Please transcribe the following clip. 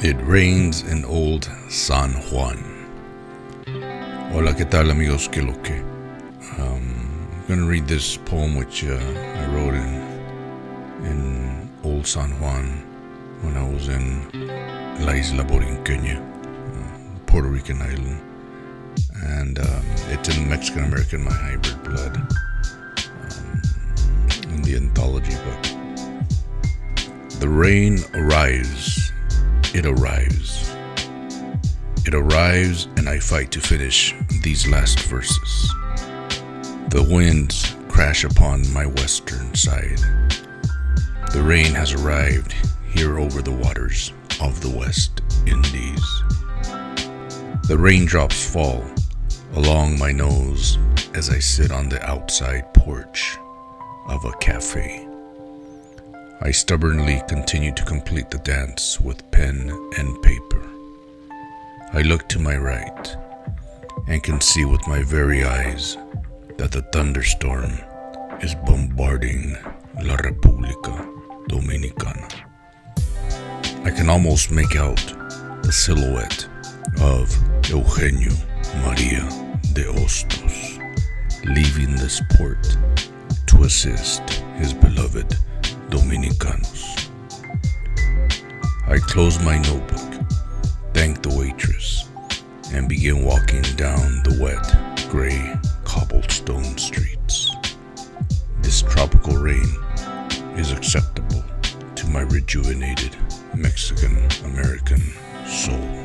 It rains in Old San Juan. Hola, ¿qué tal, amigos? ¿Qué lo que? I'm gonna read this poem which I wrote in Old San Juan when I was in La Isla Borinqueña, Puerto Rican island, and it's in Mexican American, my hybrid blood, in the anthology book. The rain arrives. It arrives. It arrives, and I fight to finish these last verses. The winds crash upon my western side. The rain has arrived here over the waters of the West Indies. The raindrops fall along my nose as I sit on the outside porch of a cafe. I stubbornly continue to complete the dance with pen and paper. I look to my right and can see with my very eyes that the thunderstorm is bombarding La República Dominicana. I can almost make out the silhouette of Eugenio Maria de Hostos leaving this port to assist his beloved Dominicanos. I close my notebook, thank the waitress, and begin walking down the wet, gray cobblestone streets. This tropical rain is acceptable to my rejuvenated Mexican American soul.